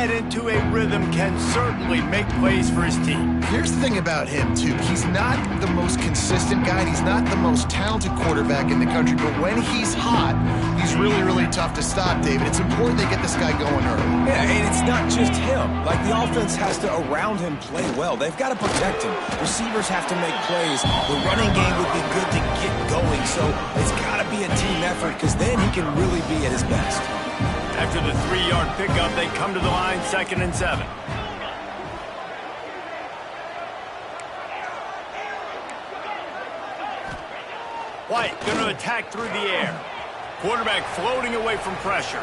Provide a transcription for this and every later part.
get into a rhythm, can certainly make plays for his team. Here's the thing about him, too. He's not the most consistent guy, and he's not the most talented quarterback in the country, but when he's hot, he's really, really tough to stop, David. It's important they get this guy going early. Yeah, and it's not just him. Like, the offense has to, around him, play well. They've got to protect him. Receivers have to make plays. The running game would be good to get going, so it's got to be a team effort, because then he can really be at his best. After the 3-yard pickup, they come to the line, 2nd and 7. White going to attack through the air. Quarterback floating away from pressure.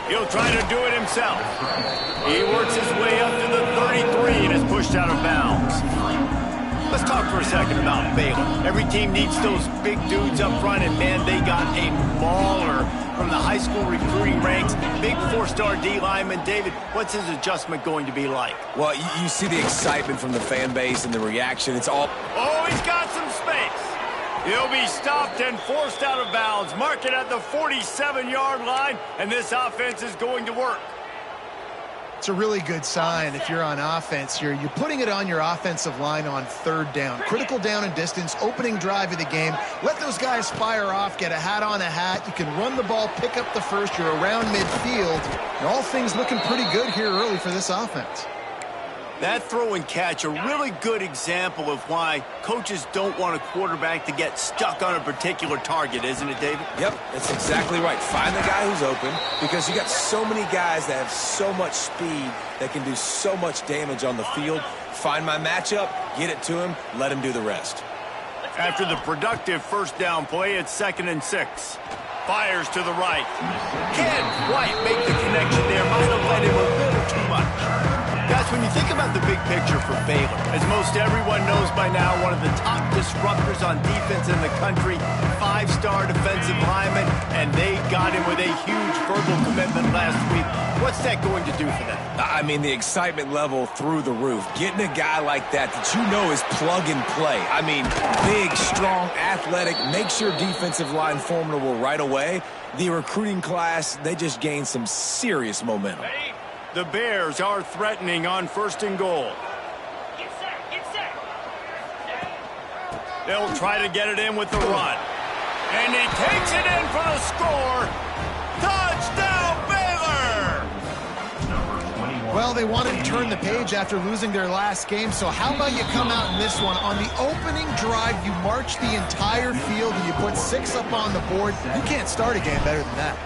He'll try to do it himself. He works his way up to the 33 and is pushed out of bounds. Let's talk for a second about Baylor. Every team needs those big dudes up front, and man, they got a mauler from the high school recruiting ranks. Big 4-star D lineman. David, what's his adjustment going to be like? Well, you see the excitement from the fan base and the reaction. It's all... Oh, he's got some space. He'll be stopped and forced out of bounds. Mark it at the 47-yard line, and this offense is going to work. It's a really good sign if you're on offense. You're putting it on your offensive line on 3rd down. Critical down and distance, opening drive of the game. Let those guys fire off, get a hat on a hat. You can run the ball, pick up the first. You're around midfield. And all things looking pretty good here early for this offense. That throw and catch, a really good example of why coaches don't want a quarterback to get stuck on a particular target, isn't it, David? Yep, that's exactly right. Find the guy who's open, because you got so many guys that have so much speed that can do so much damage on the field. Find my matchup, get it to him, let him do the rest. After the productive 1st down play, it's 2nd and 6. Fires to the right. Can White make the connection there? Might have led him a little too much. Guys, when you think about the big picture for Baylor, as most everyone knows by now, one of the top disruptors on defense in the country, 5-star defensive lineman, and they got him with a huge verbal commitment last week. What's that going to do for them? I mean, the excitement level through the roof. Getting a guy like that you know is plug and play. I mean, big, strong, athletic, makes your defensive line formidable right away. The recruiting class, they just gained some serious momentum. The Bears are threatening on 1st and goal. They'll try to get it in with the run. And he takes it in for the score. Touchdown, Baylor! Well, they wanted to turn the page after losing their last game, so how about you come out in this one? On the opening drive, you march the entire field and you put 6 up on the board. You can't start a game better than that.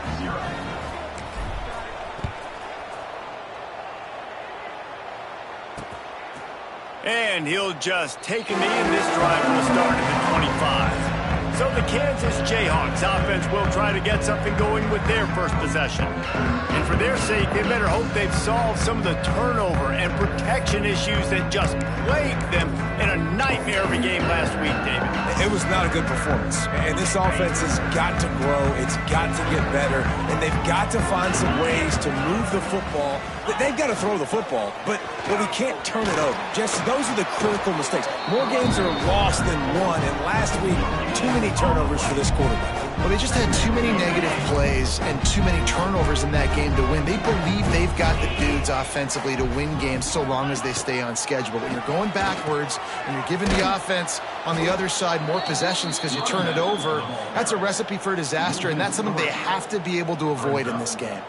And he'll just take a knee, and this drive will start at the 25. So the Kansas Jayhawks offense will try to get something going with their first possession. And for their sake, they better hope they've solved some of the turnover and protection issues that just plagued them in a nightmare of a game last week, David. It was not a good performance. And this offense has got to grow. It's got to get better. And they've got to find some ways to move the football. They've got to throw the football, but we can't turn it over. Just those are the critical mistakes. More games are lost than won, and last week, too many turnovers for this quarterback. Well, they just had too many negative plays and too many turnovers in that game to win. They believe they've got the dudes offensively to win games so long as they stay on schedule. But when you're going backwards and you're giving the offense on the other side more possessions because you turn it over, that's a recipe for disaster, and that's something they have to be able to avoid in this game.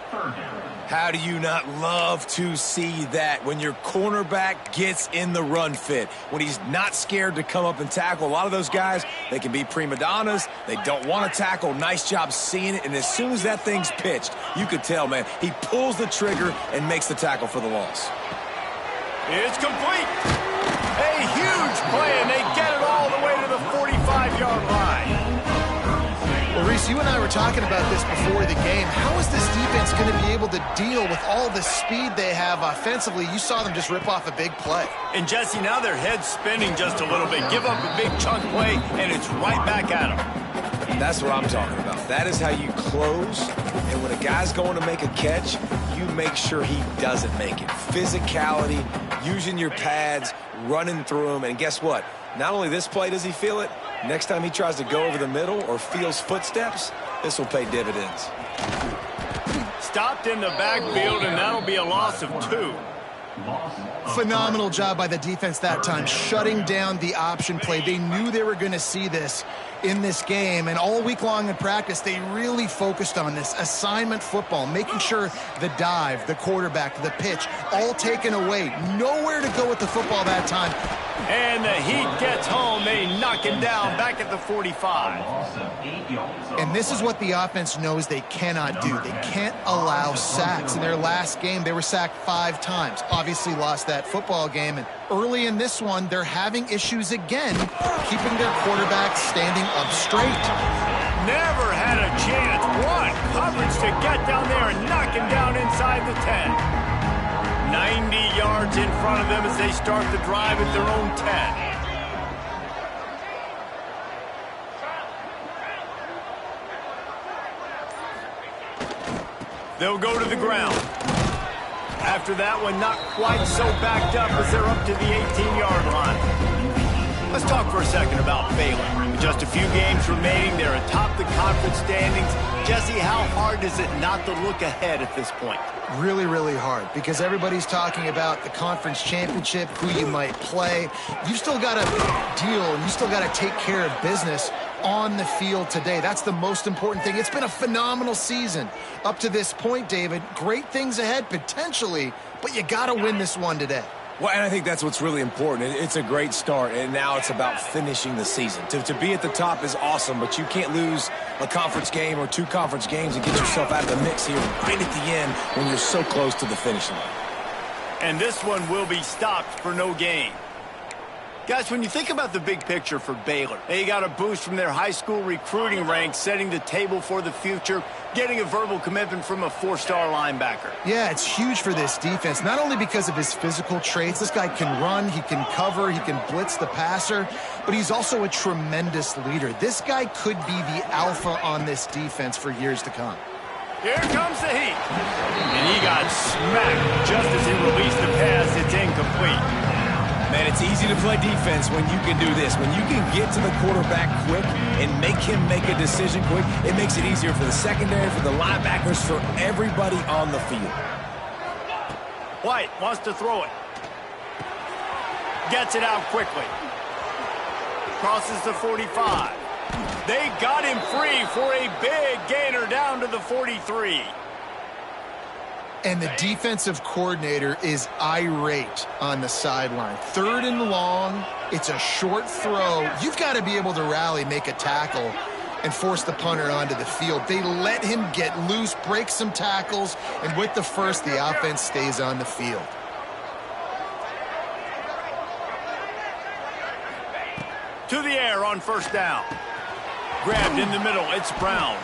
How do you not love to see that when your cornerback gets in the run fit, when he's not scared to come up and tackle? A lot of those guys, they can be prima donnas. They don't want to tackle. Nice job seeing it. And as soon as that thing's pitched, you could tell, man, he pulls the trigger and makes the tackle for the loss. It's complete. A huge play, and they get it all the way to the 45-yard line. Well, Reese, you and I were talking about this before the game. How is this defense going to be able to deal with all the speed they have offensively? You saw them just rip off a big play. And, Jesse, now their head's spinning just a little bit. Give up a big chunk play, and it's right back at them. And that's what I'm talking about. That is how you close. And when a guy's going to make a catch, you make sure he doesn't make it. Physicality, using your pads, running through them. And guess what? Not only this play does he feel it, next time he tries to go over the middle or feels footsteps, this will pay dividends. stopped in the backfield, and that'll be a loss of 2. Phenomenal job by the defense that time, shutting down the option play. They knew they were going to see this in this game, and all week long in practice, they really focused on this assignment football, making sure the dive, the quarterback, the pitch, all taken away. Nowhere to go with the football that time. And the Heat gets home. They knock him down back at the 45. And this is what the offense knows they cannot do. They can't allow sacks. In their last game, they were sacked 5 times. Obviously lost that football game. And early in this one, they're having issues again, keeping their quarterback standing up straight. Never had a chance. What coverage to get down there and knock him down inside the 10. 90 yards in front of them as they start the drive at their own 10. They'll go to the ground. After that one, not quite so backed up as they're up to the 18-yard line. Let's talk for a second about Baylor. With just a few games remaining, they're atop the conference standings. Jesse, how hard is it not to look ahead at this point? Really, really hard, because everybody's talking about the conference championship, who you might play. You still got to deal, and you still got to take care of business on the field today. That's the most important thing. It's been a phenomenal season up to this point, David. Great things ahead, potentially, but you got to win this one today. Well, and I think that's what's really important. It's a great start, and now it's about finishing the season. To be at the top is awesome, but you can't lose a conference game or 2 conference games and get yourself out of the mix here right at the end when you're so close to the finish line. And this one will be stopped for no gain. Guys, when you think about the big picture for Baylor, they got a boost from their high school recruiting ranks, setting the table for the future, getting a verbal commitment from a 4-star linebacker. Yeah, it's huge for this defense, not only because of his physical traits. This guy can run, he can cover, he can blitz the passer, but he's also a tremendous leader. This guy could be the alpha on this defense for years to come. Here comes the Heat. And he got smacked just as he released the pass. It's incomplete. Man, it's easy to play defense when you can do this. When you can get to the quarterback quick and make him make a decision quick, it makes it easier for the secondary, for the linebackers, for everybody on the field. White wants to throw it. Gets it out quickly. Crosses the 45. They got him free for a big gainer down to the 43. And the defensive coordinator is irate on the sideline. 3rd and long, it's a short throw. You've got to be able to rally, make a tackle, and force the punter onto the field. They let him get loose, break some tackles, and with the first, the offense stays on the field. To the air on 1st down. Grabbed in the middle, it's Brown.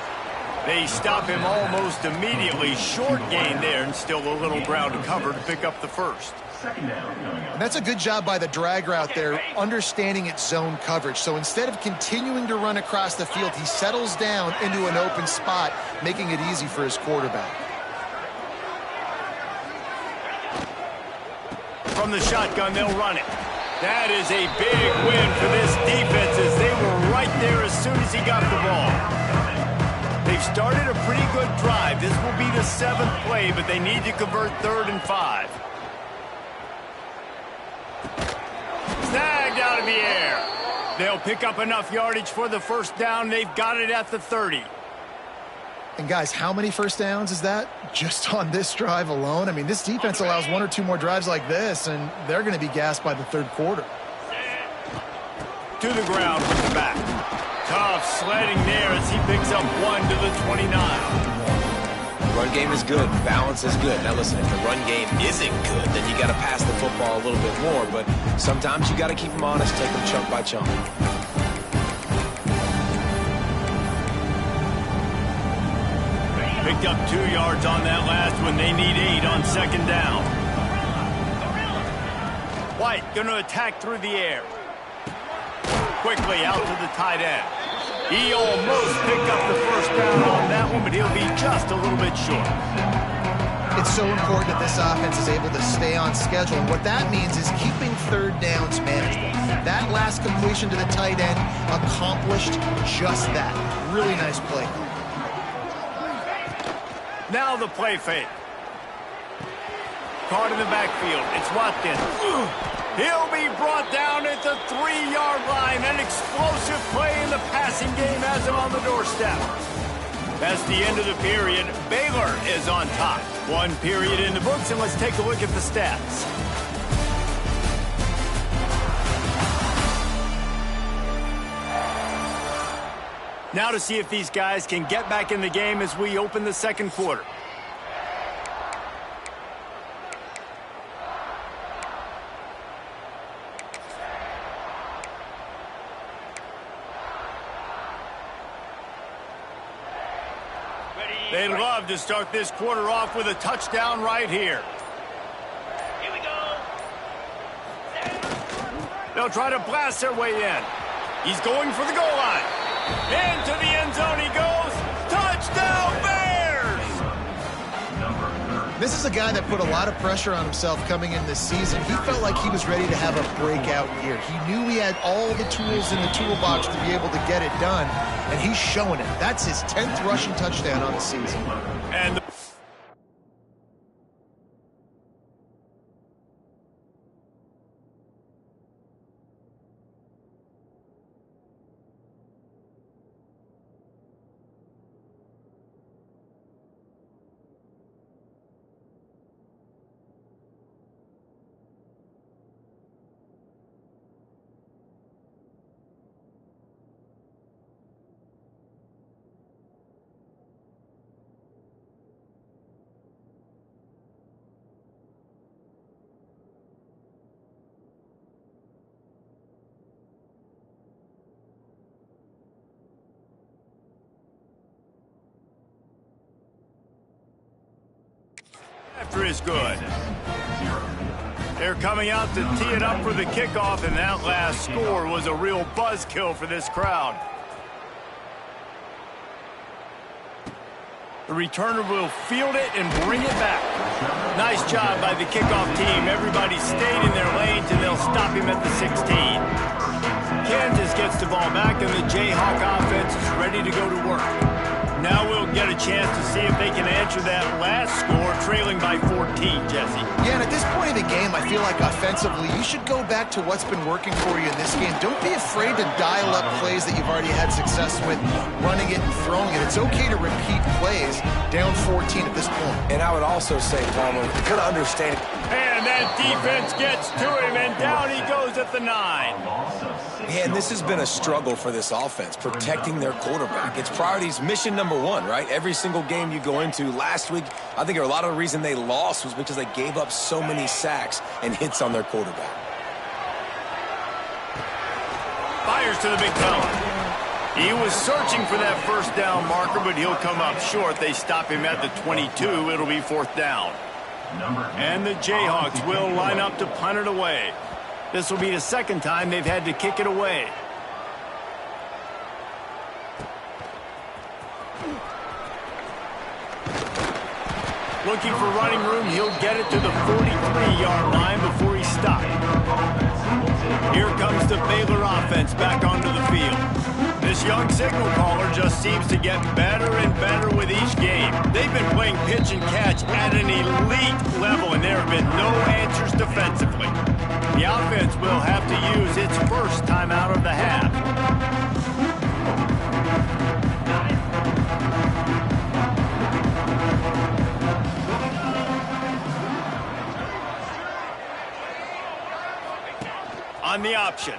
They stop him almost immediately. Short gain there, and still a little ground to cover to pick up the first. And that's a good job by the drag route there, understanding its zone coverage. So instead of continuing to run across the field, he settles down into an open spot, making it easy for his quarterback. From the shotgun, they'll run it. That is a big win for this defense, as they were right there as soon as he got the ball. They've started a pretty good drive. This will be the 7th play, but they need to convert 3rd and 5. Snagged out of the air. They'll pick up enough yardage for the 1st down. They've got it at the 30. And guys, how many first downs is that just on this drive alone? I mean, this defense allows 1 or 2 more drives like this, and they're going to be gassed by the 3rd quarter. To the ground with the back. Tough sledding there as he picks up 1 to the 29. The run game is good. Balance is good. Now listen, if the run game isn't good, then you got to pass the football a little bit more. But sometimes you got to keep them honest, take them chunk by chunk. Picked up 2 yards on that last one. They need 8 on 2nd down. White going to attack through the air. Quickly out to the tight end. He almost picked up the 1st down on that one, but he'll be just a little bit short. It's so important that this offense is able to stay on schedule. And what that means is keeping 3rd downs manageable. That last completion to the tight end accomplished just that. Really nice play. Now the play fake. Caught in the backfield. It's Watkins. He'll be brought down at the 3-yard line. An explosive play in the passing game has him on the doorstep. That's the end of the period. Baylor is on top. One period in the books, and let's take a look at the stats. Now to see if these guys can get back in the game as we open the second quarter. They'd love to start this quarter off with a touchdown right here. Here we go. They'll try to blast their way in. He's going for the goal line. Into the end zone he goes. Touchdown, Bears! This is a guy that put a lot of pressure on himself coming in this season. He felt like he was ready to have a breakout year. He knew he had all the tools in the toolbox to be able to get it done, and he's showing it. That's his 10th rushing touchdown on the season. And after is good. They're coming out to tee it up for the kickoff, and that last score was a real buzzkill for this crowd. The returner will field it and bring it back. Nice job by the kickoff team. Everybody stayed in their lanes, and they'll stop him at the 16. Kansas gets the ball back, and the Jayhawk offense is ready to go to work. Now we'll get a chance to see if they can answer that last score, trailing by 14, Jesse. Yeah, and at this point in the game, I feel like offensively, you should go back to what's been working for you in this game. Don't be afraid to dial up plays that you've already had success with, running it and throwing it. It's okay to repeat plays down 14 at this point. And I would also say, Palmer, you gotta understand. And that defense gets to him, and down he goes at the 9. Yeah, and this has been a struggle for this offense, protecting their quarterback. It's priorities, mission number one, right? Every single game you go into. Last week, I think a lot of the reason they lost was because they gave up so many sacks and hits on their quarterback. Fires to the big fella. He was searching for that first down marker, but he'll come up short. They stop him at the 22. It'll be 4th down. And the Jayhawks will line up to punt it away. This will be the second time they've had to kick it away. Looking for running room, he'll get it to the 43-yard line before he's stopped. Here comes the Baylor offense back onto the field. This young signal caller just seems to get better and better with each game. They've been playing pitch and catch at an elite level, and there have been no answers defensively. The offense will have to use its first timeout of the half. On the option.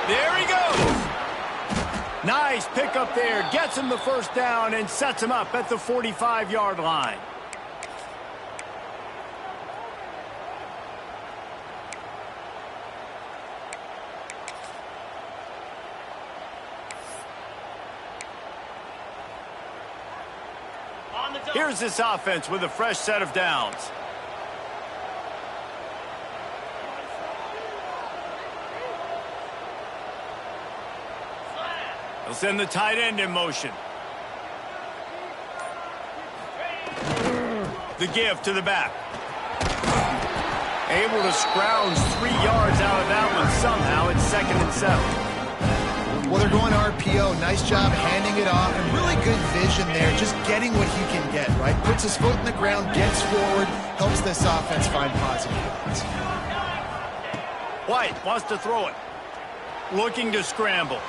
There he goes. Nice pickup there. Gets him the first down and sets him up at the 45-yard line. Here's this offense with a fresh set of downs. They'll send the tight end in motion. The give to the back. Able to scrounge 3 yards out of that one somehow. It's 2nd and 7. Well, they're going RPO. Nice job handing it off, and really good vision there, just getting what he can get, right? Puts his foot in the ground, gets forward, helps this offense find positive points. White wants to throw it. Looking to scramble.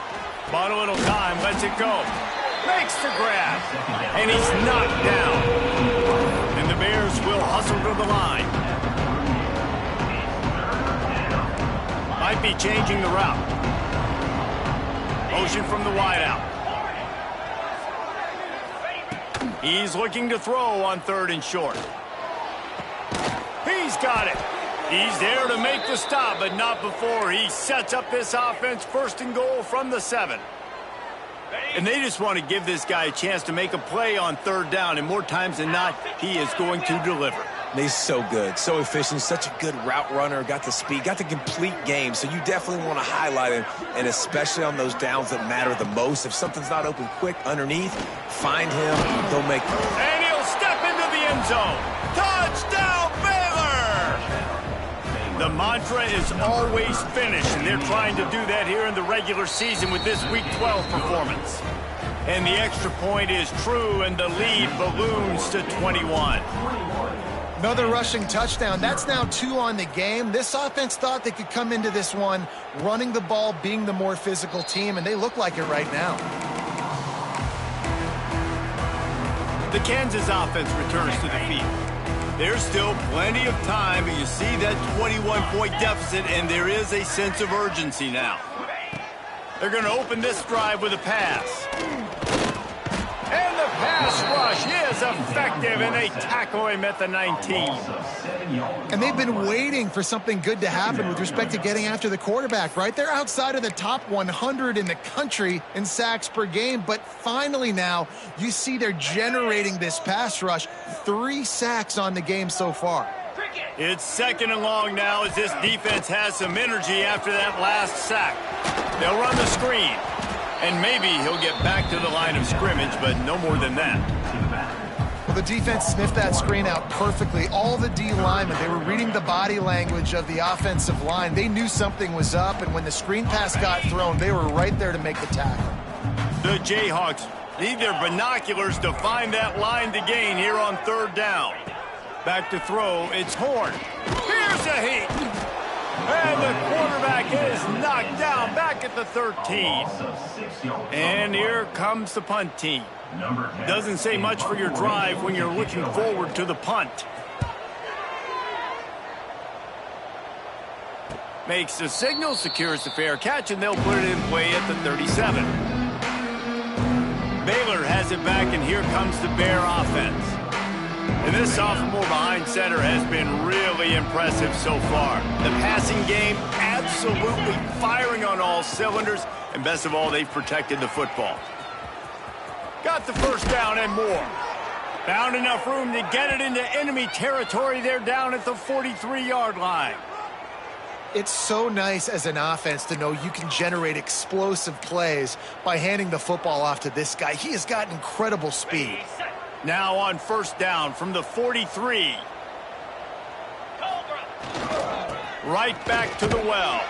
Bought a little time, lets it go. Makes the grab. And he's knocked down. And the Bears will hustle to the line. Might be changing the route. Motion from the wideout. He's looking to throw on 3rd and short. He's got it. He's there to make the stop, but not before he sets up this offense 1st and goal from the 7. And they just want to give this guy a chance to make a play on 3rd down, and more times than not, he is going to deliver. He's so good, so efficient, such a good route runner, got the speed, got the complete game, so you definitely want to highlight him, and especially on those downs that matter the most. If something's not open quick underneath, find him, he'll make it. And he'll step into the end zone. Touchdown, Baylor! The mantra is always finish, and they're trying to do that here in the regular season with this Week 12 performance. And the extra point is true, and the lead balloons to 21. Another rushing touchdown. That's now 2 on the game. This offense thought they could come into this one running the ball, being the more physical team, and they look like it right now. The Kansas offense returns to the field. There's still plenty of time, but you see that 21-point deficit, and there is a sense of urgency now. They're going to open this drive with a pass. And the pass rush is effective, and they tackle him at the 19. And they've been waiting for something good to happen with respect to getting after the quarterback, right? They're outside of the top 100 in the country in sacks per game, but finally now you see they're generating this pass rush. 3 sacks on the game so far. It's 2nd and long now as this defense has some energy after that last sack. They'll run the screen. And maybe he'll get back to the line of scrimmage, but no more than that. Well, the defense sniffed that screen out perfectly. All the D linemen, they were reading the body language of the offensive line. They knew something was up, and when the screen pass got thrown, they were right there to make the tackle. The Jayhawks need their binoculars to find that line to gain here on 3rd down. Back to throw, it's Horn. Here's a heat. And the quarterback is knocked down back at the 13. And here comes the punt team. Doesn't say much for your drive when you're looking forward to the punt. Makes the signal, secures the fair catch, and they'll put it in play at the 37. Baylor has it back, and here comes the Bear offense. And this sophomore behind center has been really impressive so far. The passing game absolutely firing on all cylinders. And best of all, they've protected the football. Got the 1st down and more. Found enough room to get it into enemy territory. They're down at the 43-yard line. It's so nice as an offense to know you can generate explosive plays by handing the football off to this guy. He has got incredible speed. Now on 1st down from the 43. Right back to the well.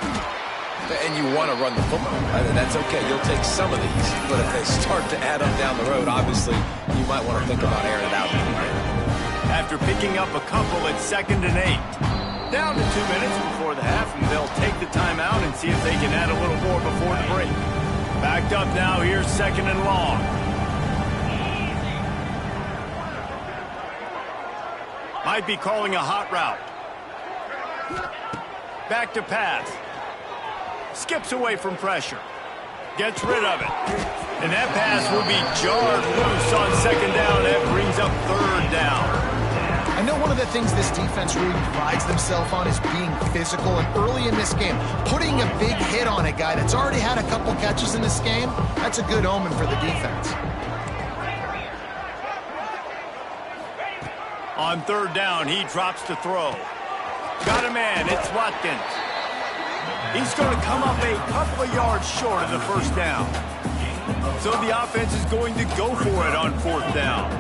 And you want to run the football. That's okay. You'll take some of these. But if they start to add up down the road, obviously, you might want to think about airing it out. After picking up a couple at 2nd and 8. Down to 2 minutes before the half, and they'll take the timeout and see if they can add a little more before the break. Backed up now, here's 2nd and long. Might be calling a hot route. Back to pass. Skips away from pressure. Gets rid of it. And that pass will be jarred loose on 2nd down. That brings up 3rd down. I know one of the things this defense really prides themselves on is being physical. And early in this game, putting a big hit on a guy that's already had a couple catches in this game, that's a good omen for the defense. On 3rd down, he drops to throw. Got a man, it's Watkins. He's going to come up a couple of yards short of the 1st down. So the offense is going to go for it on 4th down.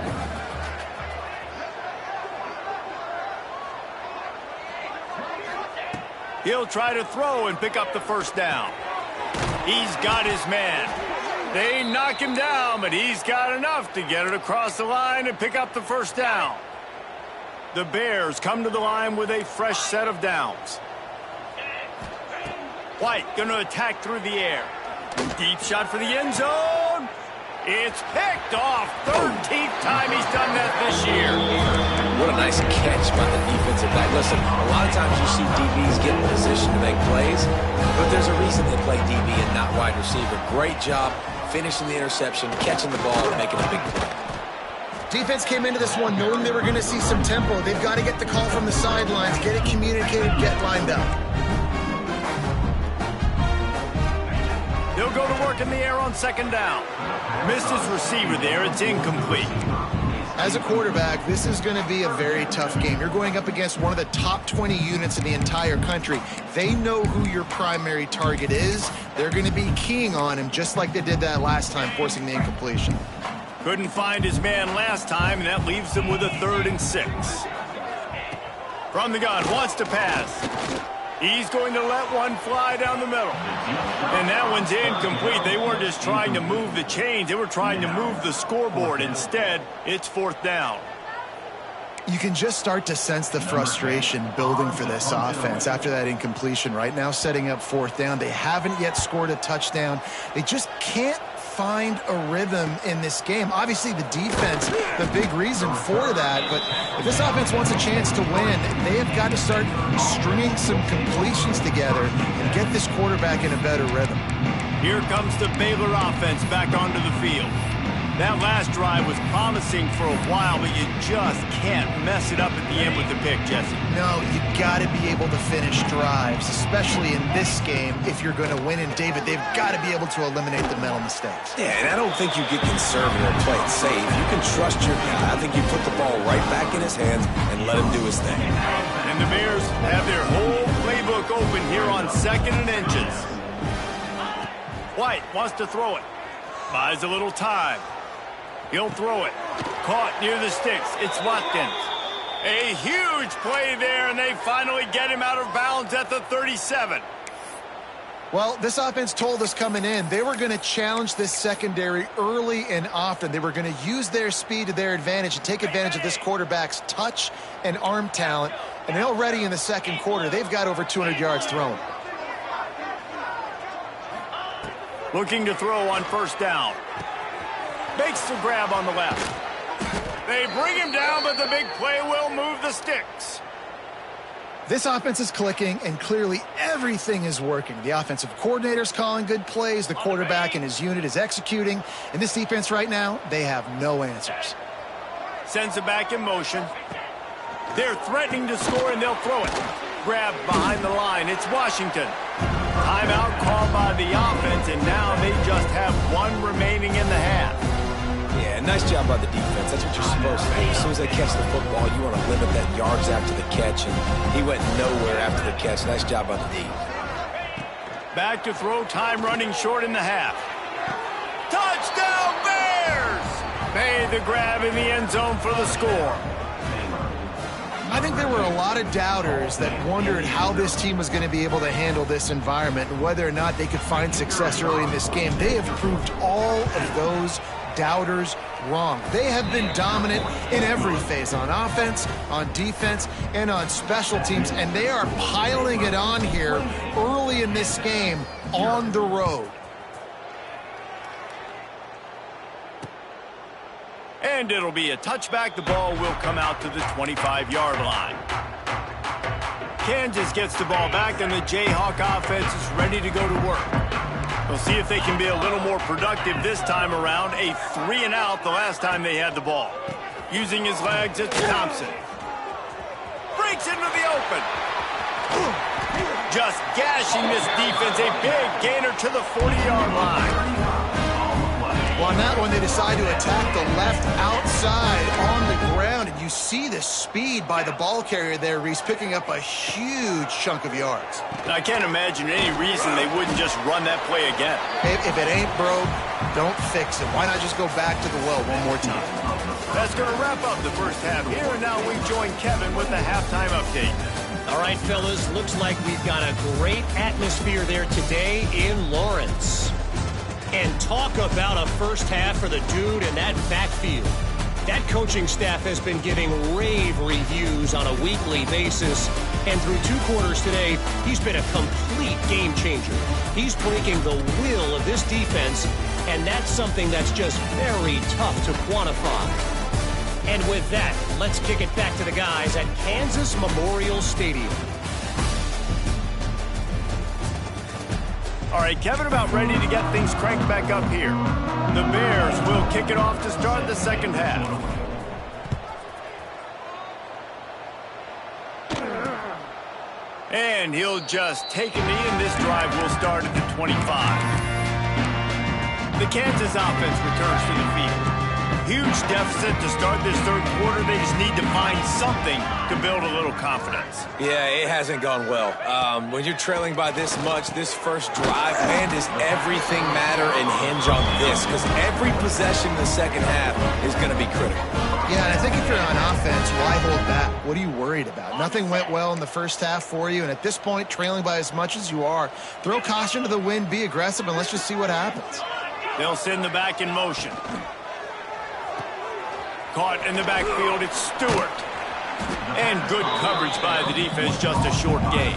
He'll try to throw and pick up the 1st down. He's got his man. They knock him down, but he's got enough to get it across the line and pick up the first down. The Bears come to the line with a fresh set of downs. White going to attack through the air. Deep shot for the end zone. It's picked off. 13th time he's done that this year. What a nice catch by the defensive back. Listen, a lot of times you see DBs get in position to make plays, but there's a reason they play DB and not wide receiver. Great job finishing the interception, catching the ball, and making a big play. Defense came into this one knowing they were going to see some tempo. They've got to get the call from the sidelines, get it communicated, get lined up. They'll go to work in the air on second down. Missed his receiver there. It's incomplete. As a quarterback, this is going to be a very tough game. You're going up against one of the top 20 units in the entire country. They know who your primary target is. They're going to be keying on him just like they did that last time, forcing the incompletion. Couldn't find his man last time, and that leaves him with a 3rd and 6. From the gun, wants to pass. He's going to let one fly down the middle. And that one's incomplete. They weren't just trying to move the chains. They were trying to move the scoreboard. Instead, it's 4th down. You can just start to sense the frustration building for this offense after that incompletion. Right now, setting up 4th down. They haven't yet scored a touchdown. They just can't find a rhythm in this game. Obviously, the defense, the big reason for that, but if this offense wants a chance to win, they have got to start stringing some completions together and get this quarterback in a better rhythm. Here comes the Baylor offense back onto the field. That last drive was promising for a while, but you just can't mess it up at the end with the pick, Jesse. No, you got to be able to finish drives, especially in this game. If you're going to win, and David, they've got to be able to eliminate the mental mistakes. Yeah, and I don't think you get conservative or play it safe. You can trust your guy. I think you put the ball right back in his hands and let him do his thing. And the Bears have their whole playbook open here on 2nd and inches. White wants to throw it. Buys a little time. He'll throw it. Caught near the sticks. It's Watkins. A huge play there, and they finally get him out of bounds at the 37. Well, this offense told us coming in they were going to challenge this secondary early and often. They were going to use their speed to their advantage and take advantage of this quarterback's touch and arm talent. And already in the second quarter, they've got over 200 yards thrown. Looking to throw on 1st down. Makes the grab on the left. They bring him down, but the big play will move the sticks. This offense is clicking, and clearly everything is working. The offensive coordinator's calling good plays. The quarterback and his unit is executing. And this defense right now, they have no answers. Sends it back in motion. They're threatening to score, and they'll throw it. Grab behind the line. It's Washington. Timeout called by the offense, and now they just have one remaining in the half. Yeah, nice job by the defense. That's what you're supposed to do. As soon as they catch the football, you want to limit that yards after the catch, and he went nowhere after the catch. Nice job by the D. Back to throw, time running short in the half. Touchdown, Bears! Made the grab in the end zone for the score. I think there were a lot of doubters that wondered how this team was going to be able to handle this environment and whether or not they could find success early in this game. They have proved all of those doubters wrong. They have been dominant in every phase, on offense, on defense, and on special teams, and they are piling it on here early in this game on the road. And it'll be a touchback. The ball will come out to the 25-yard line. Kansas gets the ball back, and the Jayhawk offense is ready to go to work. We'll see if they can be a little more productive this time around. A 3-and-out the last time they had the ball. Using his legs, it's Thompson. Breaks into the open. Just gashing this defense. A big gainer to the 40-yard line. Well, on that one, they decide to attack the left outside on the ground, and you see the speed by the ball carrier there, Reese, picking up a huge chunk of yards. I can't imagine any reason they wouldn't just run that play again. If it ain't broke, don't fix it. Why not just go back to the well one more time? That's going to wrap up the first half here, and now we join Kevin with the halftime update. All right, fellas, looks like we've got a great atmosphere there today in Lawrence. And talk about a first half for the dude in that backfield. That coaching staff has been giving rave reviews on a weekly basis. And through 2 quarters today, he's been a complete game changer. He's breaking the will of this defense, and that's something that's just very tough to quantify. And with that, let's kick it back to the guys at Kansas Memorial Stadium. All right, Kevin, about ready to get things cranked back up here. The Bears will kick it off to start the second half. And he'll just take a knee, and this drive will start at the 25. The Kansas offense returns to the field. Huge deficit to start this third quarter. They just need to find something to build a little confidence. Yeah, it hasn't gone well. When you're trailing by this much, this first drive, man, does everything matter and hinge on this? Because every possession in the second half is going to be critical. Yeah, and I think if you're on offense, why hold back? What are you worried about? Nothing went well in the first half for you, and at this point, trailing by as much as you are, throw caution to the wind, be aggressive, and let's just see what happens. They'll send the back in motion. Caught in the backfield, it's Stewart. And good coverage by the defense, just a short gain.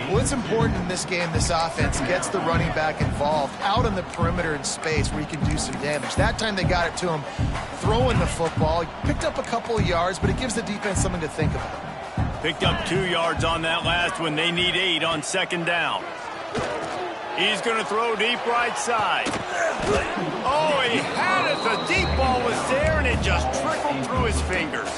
Well, it's important in this game, this offense gets the running back involved out on the perimeter in space where he can do some damage. That time they got it to him throwing the football. He picked up a couple of yards, but it gives the defense something to think about. Picked up 2 yards on that last one. They need 8 on second down. He's going to throw deep right side. Oh, he had it. The deep ball was there, and it just trickled through his fingers.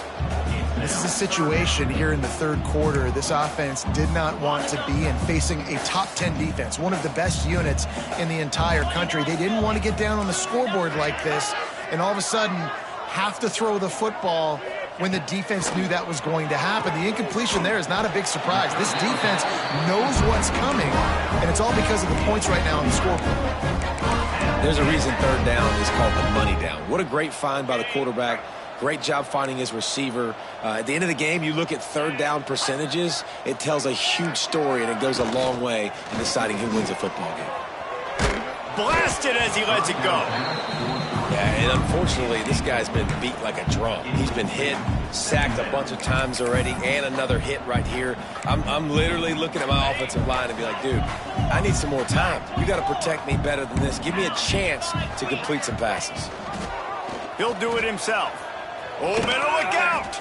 This is a situation here in the third quarter this offense did not want to be in, facing a top 10 defense, one of the best units in the entire country. They didn't want to get down on the scoreboard like this and all of a sudden have to throw the football when the defense knew that was going to happen. The incompletion there is not a big surprise. This defense knows what's coming, and it's all because of the points right now on the scoreboard. There's a reason third down is called the money down. What a great find by the quarterback. Great job finding his receiver. At the end of the game, you look at third down percentages, it tells a huge story, and it goes a long way in deciding who wins a football game. Blasted as he lets it go. Yeah, and unfortunately, this guy's been beat like a drum. He's been hit, sacked a bunch of times already, and another hit right here. I'm literally looking at my offensive line and be like, dude, I need some more time. You got to protect me better than this. Give me a chance to complete some passes. He'll do it himself. Oh, better look out!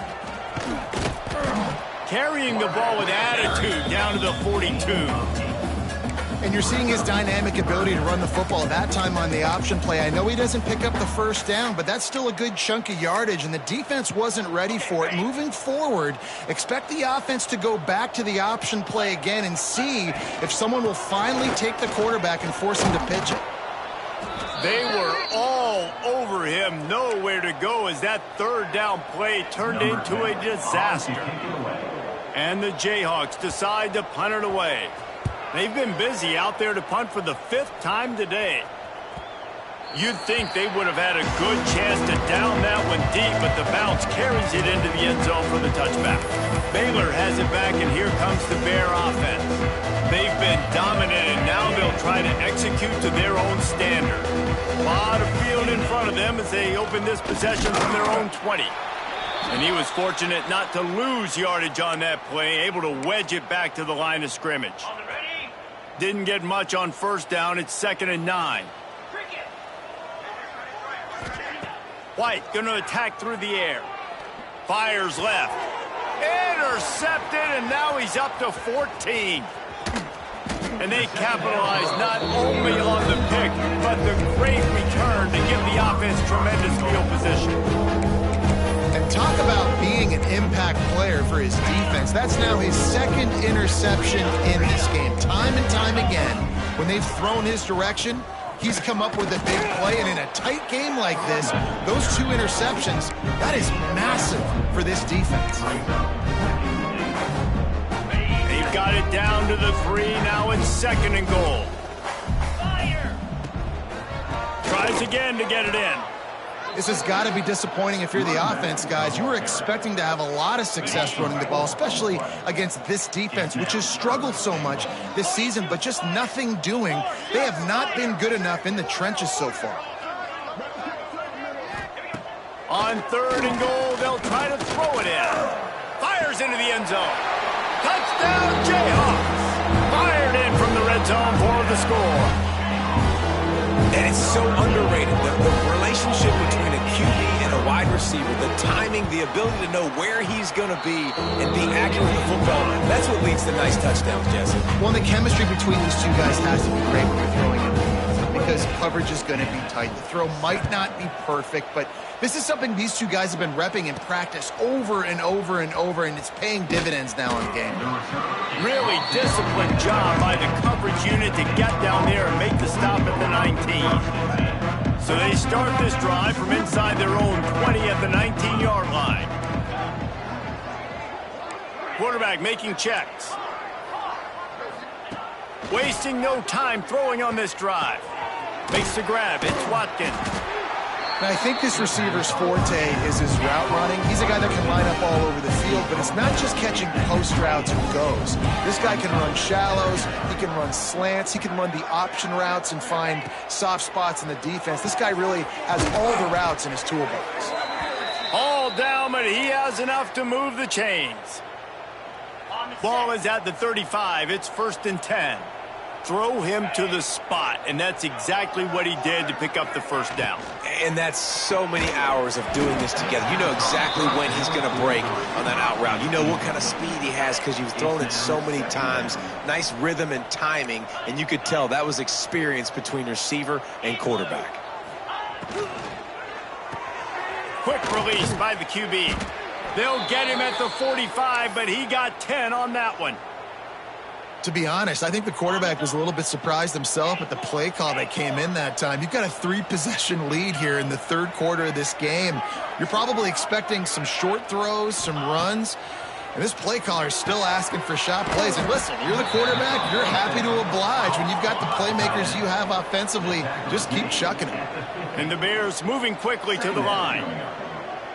Carrying the ball with attitude down to the 42. And you're seeing his dynamic ability to run the football. That time on the option play, I know he doesn't pick up the first down, but that's still a good chunk of yardage, and the defense wasn't ready for it. Moving forward, expect the offense to go back to the option play again and see if someone will finally take the quarterback and force him to pitch it. They were all over him, nowhere to go as that third down play turned into a disaster. And the Jayhawks decide to punt it away. They've been busy out there to punt for the 5th time today. You'd think they would have had a good chance to down that one deep, but the bounce carries it into the end zone for the touchback. Baylor has it back, and here comes the Bear offense. They've been dominant, and now they'll try to execute to their own standard. A lot of field in front of them as they open this possession from their own 20. And he was fortunate not to lose yardage on that play, able to wedge it back to the line of scrimmage. Didn't get much on first down. It's 2nd and 9. White going to attack through the air. Fires left. Intercepted, and now he's up to 14. And they capitalize not only on the pick, but the great return to give the offense tremendous field position. And talk about being an impact player for his defense. That's now his 2nd interception in this game. Time and time again, when they've thrown his direction, he's come up with a big play. And in a tight game like this, those 2 interceptions, that is massive for this defense. They've got it down to the 3. Now it's 2nd and goal. Fire! Tries again to get it in. This has got to be disappointing if you're the offense, guys. You were expecting to have a lot of success running the ball, especially against this defense, which has struggled so much this season, but just nothing doing. They have not been good enough in the trenches so far. On 3rd and goal, they'll try to throw it in. Fires into the end zone. Touchdown, Jayhawks. Fired in from the red zone for the score. And it's so underrated, the relationship between a QB and a wide receiver, the timing, the ability to know where he's going to be and be accurate with the football, that's what leads to nice touchdowns, Jesse. Well, the chemistry between these two guys has to be great when you're throwing it because coverage is going to be tight. The throw might not be perfect, but this is something these two guys have been repping in practice over and over and over, and it's paying dividends now in game. Really disciplined job by the coverage unit to get down there and make the stop at the 19. So they start this drive from inside their own 20 at the 19-yard line. Quarterback making checks. Wasting no time throwing on this drive. Makes the grab. It's Watkins. Now, I think this receiver's forte is his route running. He's a guy that can line up all over the field, but it's not just catching post routes and goes. This guy can run shallows, he can run slants, he can run the option routes and find soft spots in the defense. This guy really has all the routes in his toolbox. All down, but he has enough to move the chains. Ball is at the 35. It's 1st and 10. Throw him to the spot, and that's exactly what he did to pick up the first down. And that's so many hours of doing this together. You know exactly when he's going to break on that out route. You know what kind of speed he has because you've thrown it so many times. Nice rhythm and timing, and you could tell that was experience between receiver and quarterback. Quick release by the QB. They'll get him at the 45, but he got 10 on that one. To be honest, I think the quarterback was a little bit surprised himself at the play call that came in that time. You've got a 3-possession lead here in the 3rd quarter of this game. You're probably expecting some short throws, some runs, and this play caller is still asking for shot plays. And listen, you're the quarterback, you're happy to oblige. When you've got the playmakers you have offensively, just keep chucking them. And the Bears moving quickly to the line.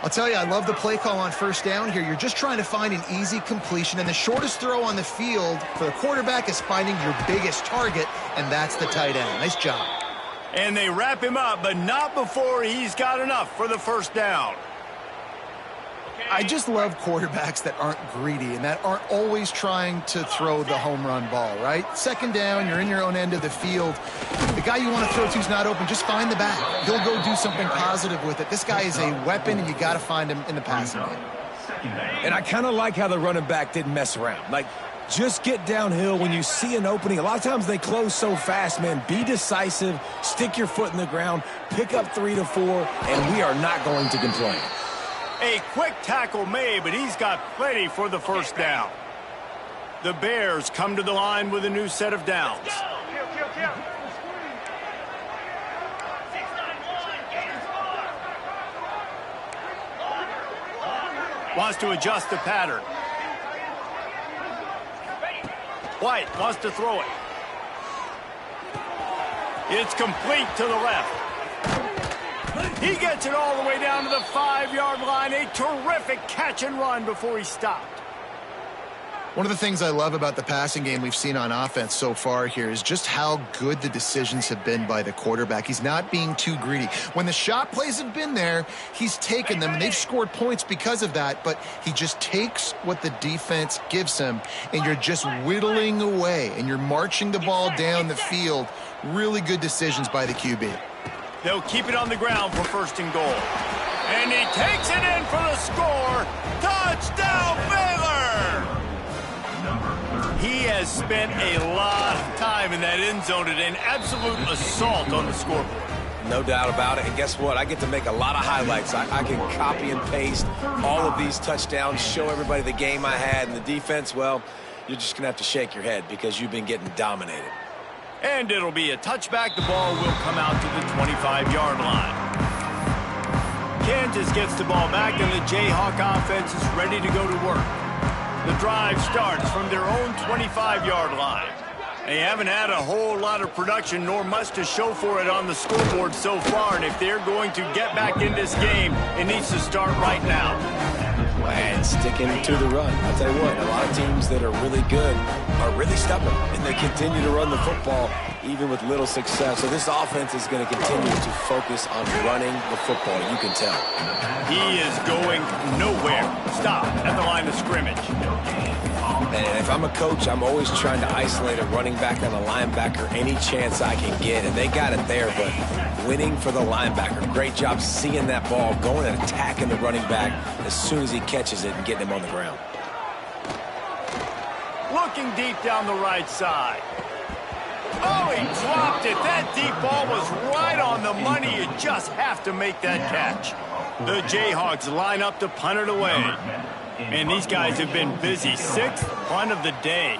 I'll tell you, I love the play call on 1st down here. You're just trying to find an easy completion, and the shortest throw on the field for the quarterback is finding your biggest target, and that's the tight end. Nice job. And they wrap him up, but not before he's got enough for the 1st down. I just love quarterbacks that aren't greedy and that aren't always trying to throw the home run ball, right? 2nd down, you're in your own end of the field. The guy you want to throw to is not open. Just find the back. He'll go do something positive with it. This guy is a weapon, and you got to find him in the passing game. And I kind of like how the running back didn't mess around. Like, just get downhill when you see an opening. A lot of times they close so fast, man. Be decisive, stick your foot in the ground, pick up 3 to 4, and we are not going to complain. A quick tackle made, but he's got plenty for the 1st down. The Bears come to the line with a new set of downs. Wants to adjust the pattern. White wants to throw it. It's complete to the left. He gets it all the way down to the 5-yard line. A terrific catch and run before he stopped. One of the things I love about the passing game we've seen on offense so far here is just how good the decisions have been by the quarterback. He's not being too greedy. When the shot plays have been there, he's taken them, and they've scored points because of that, but he just takes what the defense gives him, and you're just whittling away, and you're marching the ball down the field. Really good decisions by the QB. They'll keep it on the ground for 1st and goal. And he takes it in for the score. Touchdown, Baylor! He has spent a lot of time in that end zone at an absolute assault on the scoreboard. No doubt about it. And guess what? I get to make a lot of highlights. I can copy and paste all of these touchdowns, show everybody the game I had, and the defense, well, you're just going to have to shake your head because you've been getting dominated. And it'll be a touchback. The ball will come out to the 25-yard line. Kansas gets the ball back, and the Jayhawk offense is ready to go to work. The drive starts from their own 25-yard line. They haven't had a whole lot of production, nor much to show for it on the scoreboard so far. And if they're going to get back in this game, it needs to start right now. And sticking to the run. I'll tell you what, a lot of teams that are really good are really stubborn, and they continue to run the football even with little success. So this offense is going to continue to focus on running the football, you can tell. He is going nowhere. Stop at the line of scrimmage. And if I'm a coach, I'm always trying to isolate a running back and a linebacker any chance I can get, and they got it there, but winning for the linebacker. Great job seeing that ball, going and attacking the running back as soon as he catches it and getting him on the ground. Looking deep down the right side. Oh, he dropped it. That deep ball was right on the money. You just have to make that catch. The Jayhawks line up to punt it away. And these guys have been busy. Sixth punt of the day.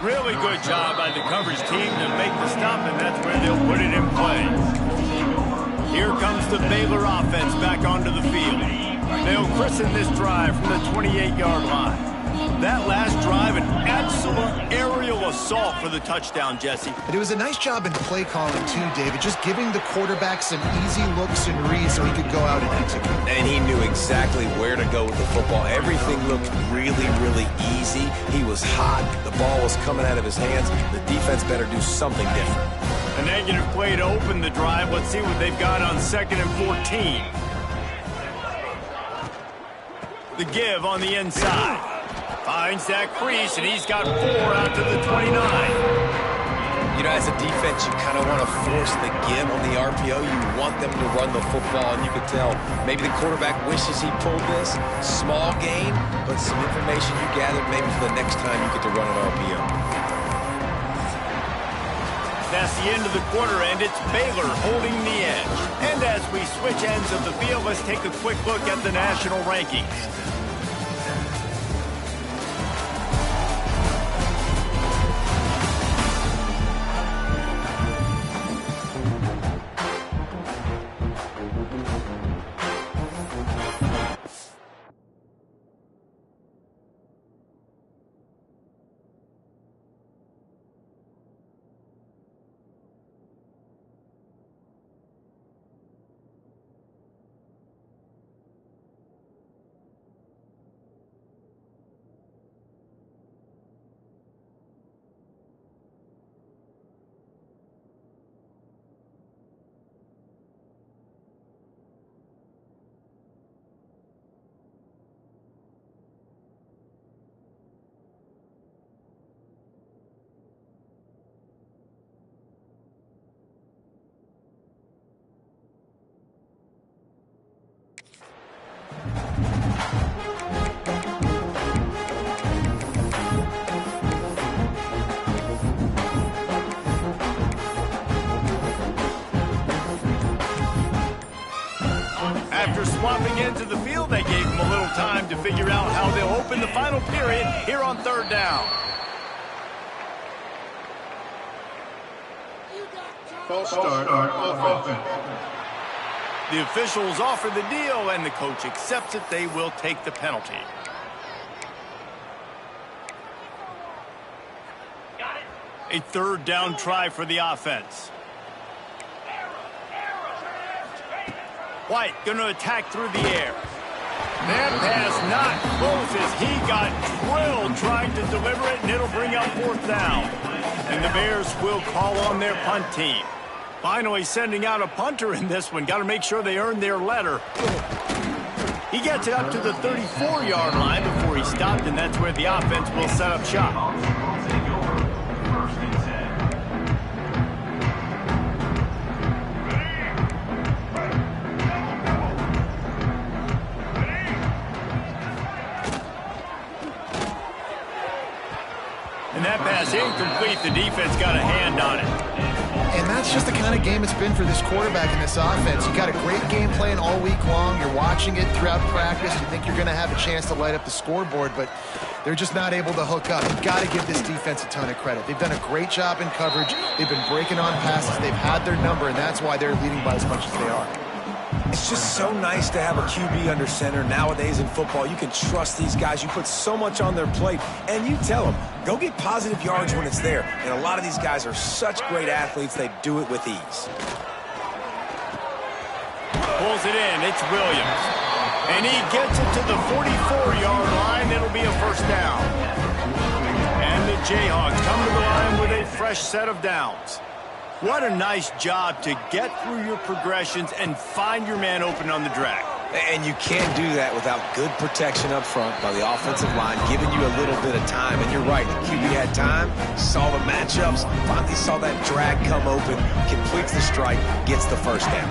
Really good job by the coverage team to make the stop, and that's where they'll put it in play. Here comes the Baylor offense back onto the field. They'll christen this drive from the 28-yard line. That last drive, an absolute aerial assault for the touchdown, Jesse. And it was a nice job in play calling, too, David, just giving the quarterback some easy looks and reads so he could go out and execute. And he knew exactly where to go with the football. Everything looked really, really easy. He was hot. The ball was coming out of his hands. The defense better do something different. A negative play to open the drive. Let's see what they've got on 2nd and 14. The give on the inside. Finds that crease, and he's got 4 out to the 29. You know, as a defense, you kind of want to force the give on the RPO. You want them to run the football, and you can tell maybe the quarterback wishes he pulled this. Small gain, but some information you gathered maybe for the next time you get to run an RPO. That's the end of the quarter, and it's Baylor holding the edge. And as we switch ends of the field, let's take a quick look at the national rankings. After swapping into the field, they gave him a little time to figure out how they'll open the final period here on 3rd down. False start on offense. The officials offer the deal, and the coach accepts it. They will take the penalty. A 3rd down try for the offense. White going to attack through the air. That pass not close as he got drilled trying to deliver it, and it'll bring up 4th down. And the Bears will call on their punt team. Finally sending out a punter in this one. Got to make sure they earn their letter. He gets it up to the 34-yard line before he stopped, and that's where the offense will set up shop. And that pass incomplete. The defense got a hand on it. And that's just the kind of game it's been for this quarterback in this offense. You got a great game plan all week long. You're watching it throughout practice. You think you're going to have a chance to light up the scoreboard, but they're just not able to hook up. You've got to give this defense a ton of credit. They've done a great job in coverage. They've been breaking on passes. They've had their number, and that's why they're leading by as much as they are. It's just so nice to have a QB under center. Nowadays in football, you can trust these guys. You put so much on their plate, and you tell them, go get positive yards when it's there. And a lot of these guys are such great athletes, they do it with ease. Pulls it in. It's Williams. And he gets it to the 44-yard line. It'll be a first down. And the Jayhawks come to the line with a fresh set of downs. What a nice job to get through your progressions and find your man open on the drag. And you can't do that without good protection up front by the offensive line, giving you a little bit of time. And you're right, the QB had time, saw the matchups, finally saw that drag come open, completes the strike, gets the first down.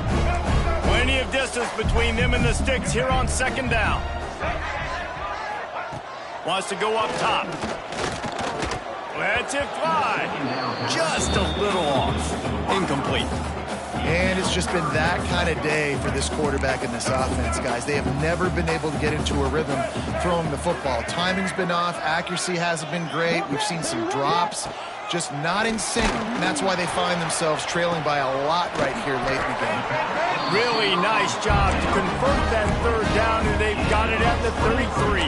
Plenty of distance between them and the sticks here on second down. Wants to go up top. Lets it fly. Just a little off. Incomplete. And it's just been that kind of day for this quarterback and this offense, guys. They have never been able to get into a rhythm throwing the football. Timing's been off. Accuracy hasn't been great. We've seen some drops. Just not in sync. And that's why they find themselves trailing by a lot right here late in the game. Really nice job to convert that third down, and they've got it at the 33.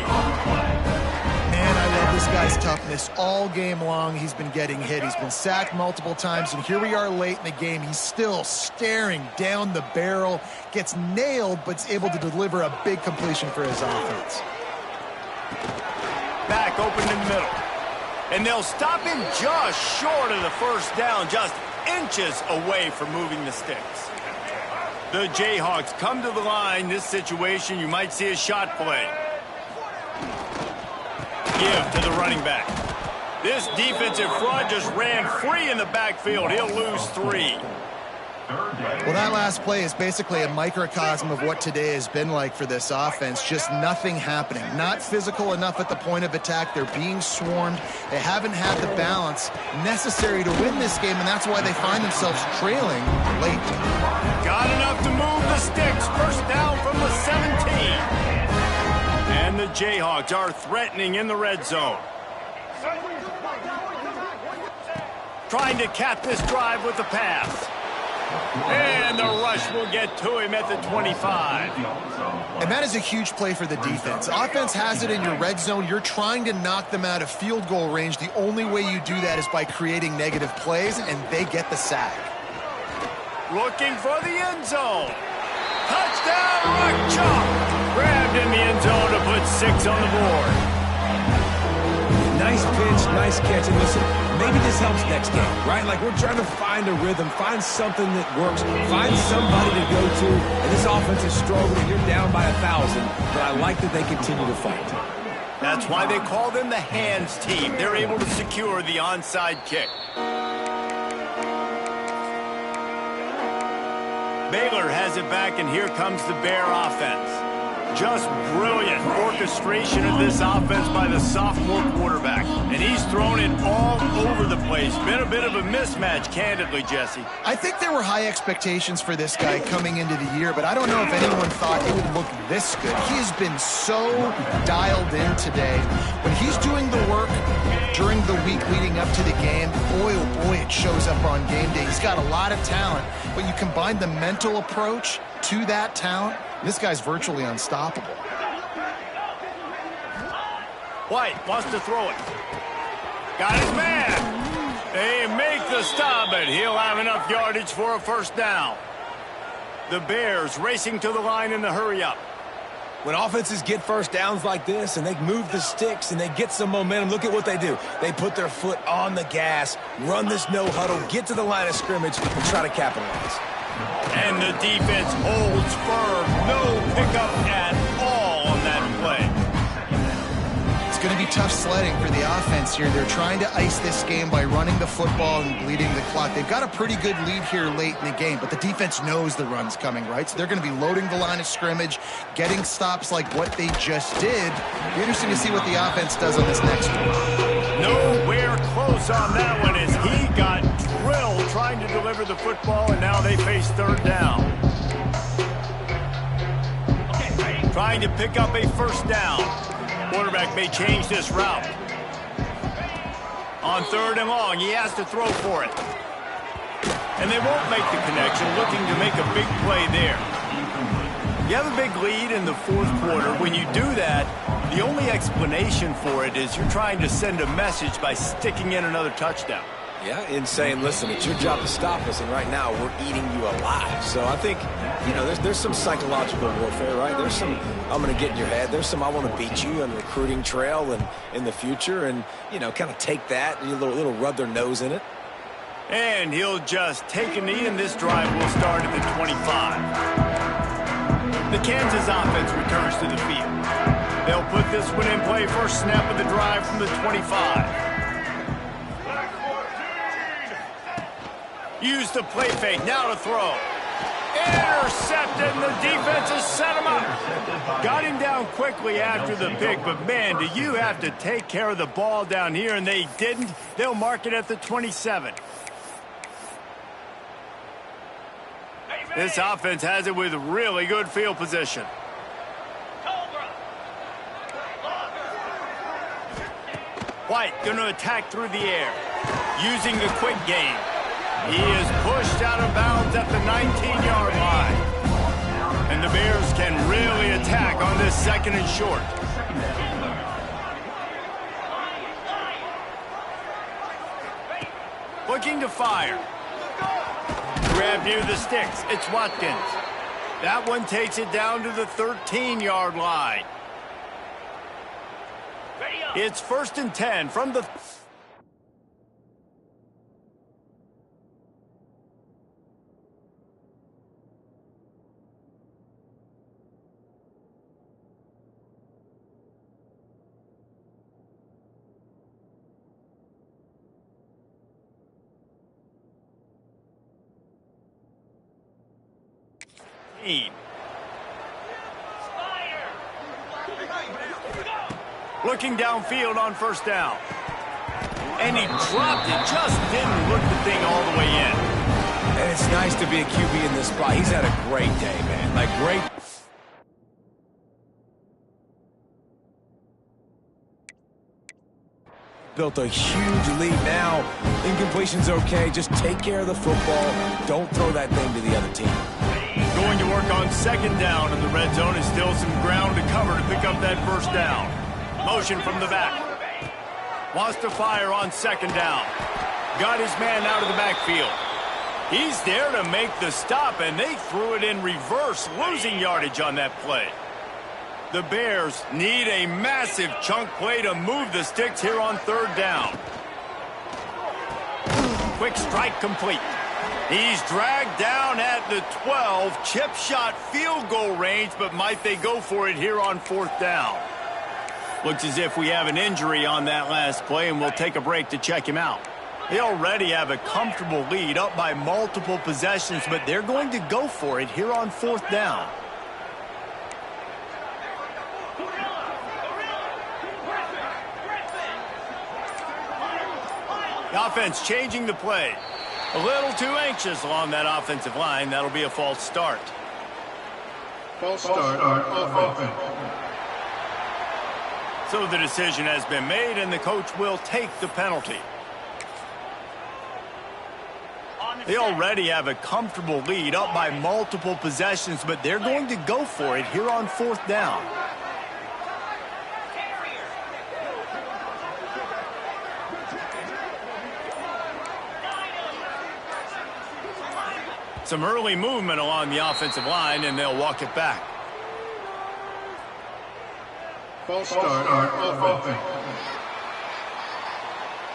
Man, I love this guy's toughness. All game long, he's been getting hit. He's been sacked multiple times, and here we are late in the game. He's still staring down the barrel, gets nailed, but is able to deliver a big completion for his offense. Back open in the middle. And they'll stop him just short of the first down, just inches away from moving the sticks. The Jayhawks come to the line. This situation, you might see a shot play. Give to the running back. This defensive front just ran free in the backfield. He'll lose 3. Well, that last play is basically a microcosm of what today has been like for this offense. Just nothing happening. Not physical enough at the point of attack. They're being swarmed. They haven't had the balance necessary to win this game, and that's why they find themselves trailing late. Got enough to move the sticks. First down from the 17. And the Jayhawks are threatening in the red zone. Trying to cap this drive with the pass. And the rush will get to him at the 25. And that is a huge play for the defense. Offense has it in your red zone. You're trying to knock them out of field goal range. The only way you do that is by creating negative plays, and they get the sack. Looking for the end zone. Touchdown, Rock Chalk. Grabbed in the end zone to put 6 on the board. Nice pitch, nice catch. And listen, maybe this helps next game, right? Like we're trying to find a rhythm, find something that works, find somebody to go to. And this offense is struggling. You're down by 1,000, but I like that they continue to fight. That's why they call them the hands team. They're able to secure the onside kick. Baylor has it back, and here comes the Bear offense. Just brilliant orchestration of this offense by the sophomore quarterback. And he's thrown it all over the place. Been a bit of a mismatch, candidly, Jesse. I think there were high expectations for this guy coming into the year, but I don't know if anyone thought it would look this good. He has been so dialed in today. When he's doing the work during the week leading up to the game, boy, oh boy, it shows up on game day. He's got a lot of talent, but you combine the mental approach to that talent, this guy's virtually unstoppable. White wants to throw it. Got his man. They make the stop, and he'll have enough yardage for a first down. The Bears racing to the line in the hurry-up. When offenses get first downs like this and they move the sticks and they get some momentum, look at what they do. They put their foot on the gas, run this no huddle, get to the line of scrimmage, and try to capitalize. And the defense holds firm. No pickup at all on that play. It's going to be tough sledding for the offense here. They're trying to ice this game by running the football and bleeding the clock. They've got a pretty good lead here late in the game, but the defense knows the run's coming, right? So they're going to be loading the line of scrimmage, getting stops like what they just did. It'll be interesting to see what the offense does on this next one. Nowhere close on that one as he got drilled trying to deliver the football, and now they face third down. Trying to pick up a first down. Quarterback may change this route. On 3rd and long, he has to throw for it. And they won't make the connection, looking to make a big play there. You have a big lead in the fourth quarter. When you do that, the only explanation for it is you're trying to send a message by sticking in another touchdown. Yeah, in saying, listen, it's your job to stop us, and right now we're eating you alive. So I think, you know, there's some psychological warfare, right? There's some, I'm going to get in your head. There's some, I want to beat you on the recruiting trail and in the future, and, you know, kind of take that and a little rub their nose in it. And he'll just take a knee, and this drive will start at the 25. The Kansas offense returns to the field. They'll put this one in play first snap of the drive from the 25. Use the play fake, now to throw. Intercepted, and the defense has set him up. Got him down quickly after the pick, but man, do you have to take care of the ball down here, and they didn't. They'll mark it at the 27. This offense has it with really good field position. White going to attack through the air, using the quick game. He is pushed out of bounds at the 19-yard line. And the Bears can really attack on this second and short. Looking to fire. Grab near the sticks. It's Watkins. That one takes it down to the 13-yard line. It's 1st and 10 from the... Looking downfield on first down. And he dropped it, just didn't look the thing all the way in. And it's nice to be a QB in this spot. He's had a great day, man. Like, great. Built a huge lead now. Incompletion's okay. Just take care of the football. Don't throw that thing to the other team. Going to work on second down, and the red zone is still some ground to cover to pick up that first down. Motion from the back. Wants to fire on second down. Got his man out of the backfield. He's there to make the stop, and they threw it in reverse, losing yardage on that play. The Bears need a massive chunk play to move the sticks here on third down. Quick strike complete. He's dragged down at the 12. Chip shot field goal range, but might they go for it here on fourth down? Looks as if we have an injury on that last play, and we'll take a break to check him out. They already have a comfortable lead, up by multiple possessions, but they're going to go for it here on fourth down. The offense changing the play. A little too anxious along that offensive line. That'll be a false start. False start on offense. So the decision has been made, and the coach will take the penalty. They already have a comfortable lead, up by multiple possessions, but they're going to go for it here on fourth down. Some early movement along the offensive line, and they'll walk it back. False start on offense.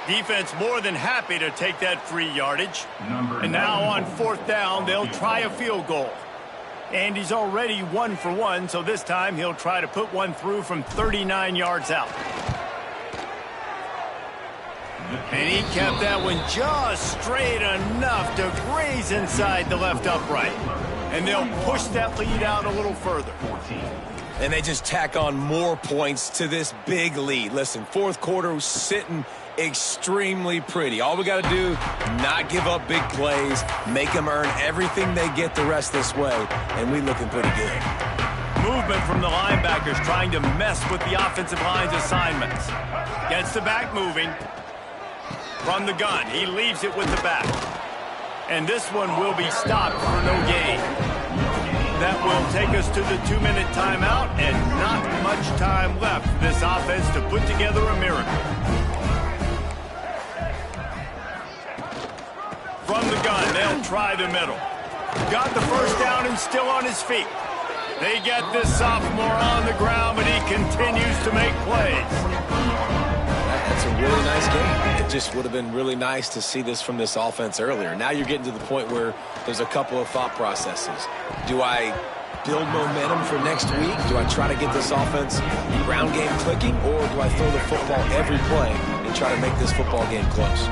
Defense more than happy to take that free yardage. And now on fourth down, they'll try a field goal. And he's already 1 for 1, so this time he'll try to put one through from 39 yards out. And he kept that one just straight enough to graze inside the left upright. And they'll push that lead out a little further. And they just tack on more points to this big lead. Listen, fourth quarter was sitting extremely pretty. All we got to do, not give up big plays, make them earn everything they get the rest this way, and we looking pretty good. Movement from the linebackers trying to mess with the offensive line's assignments. Gets the back moving. From the gun, he leaves it with the back. And this one will be stopped for no gain. That will take us to the 2-minute timeout, and not much time left for this offense to put together a miracle. From the gun, they'll try the middle. Got the first down and still on his feet. They get this sophomore on the ground, but he continues to make plays. That's a really nice game. It just would have been really nice to see this from this offense earlier. Now you're getting to the point where there's a couple of thought processes. Do I build momentum for next week? Do I try to get this offense ground game clicking, or do I throw the football every play and try to make this football game close?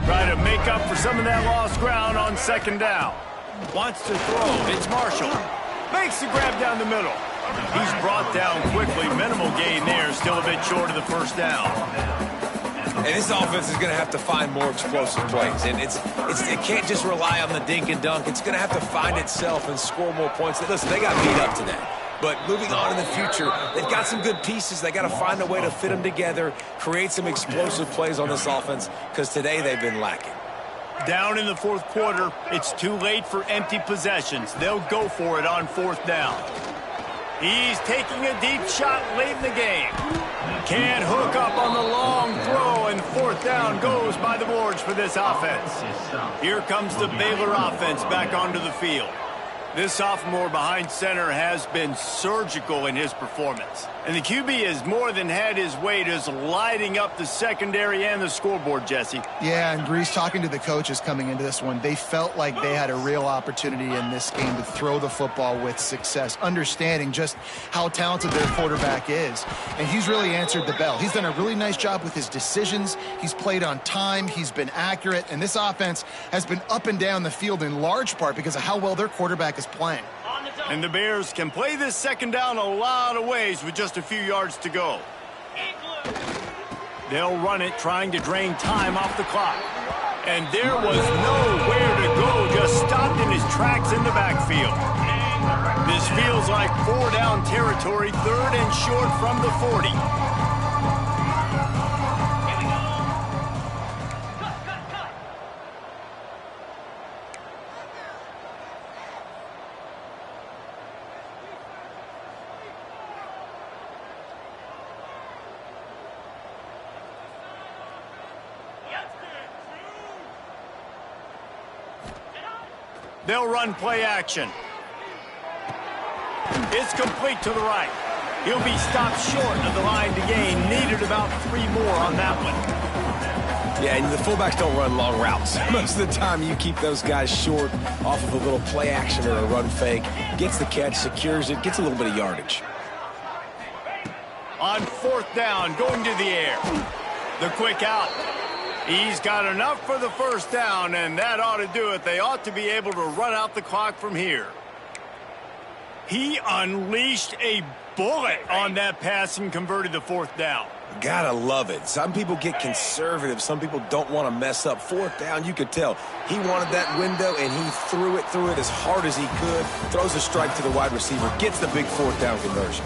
Try to make up for some of that lost ground on second down. Wants to throw. It's Marshall. Makes the grab down the middle. He's brought down quickly. Minimal gain there. Still a bit short of the first down. And this offense is going to have to find more explosive plays. And it can't just rely on the dink and dunk. It's going to have to find itself and score more points. Listen, they got beat up today. But moving on in the future, they've got some good pieces. They got to find a way to fit them together, create some explosive plays on this offense, because today they've been lacking. Down in the fourth quarter, it's too late for empty possessions. They'll go for it on fourth down. He's taking a deep shot late in the game. Can't hook up on the long throw, and fourth down goes by the boards for this offense. Here comes the Baylor offense back onto the field. This sophomore behind center has been surgical in his performance. And the QB has more than had his way just lighting up the secondary and the scoreboard, Jesse. Yeah, and Grease, talking to the coaches coming into this one, they felt like they had a real opportunity in this game to throw the football with success, understanding just how talented their quarterback is. And he's really answered the bell. He's done a really nice job with his decisions. He's played on time. He's been accurate. And this offense has been up and down the field in large part because of how well their quarterback is playing. And the Bears can play this second down a lot of ways with just a few yards to go. They'll run it, trying to drain time off the clock. And there was nowhere to go, just stopped in his tracks in the backfield. This feels like 4-down territory, third and short from the 40. They'll run play action. It's complete to the right. He'll be stopped short of the line to gain. Needed about 3 more on that one. Yeah, and the fullbacks don't run long routes. Most of the time you keep those guys short off of a little play action or a run fake. Gets the catch, secures it, gets a little bit of yardage. On fourth down, going to the air. The quick out. He's got enough for the first down, and that ought to do it. They ought to be able to run out the clock from here. He unleashed a bullet on that pass and converted the fourth down. Gotta love it. Some people get conservative. Some people don't want to mess up. Fourth down, you could tell. He wanted that window, and he threw it as hard as he could. Throws a strike to the wide receiver. Gets the big fourth down conversion.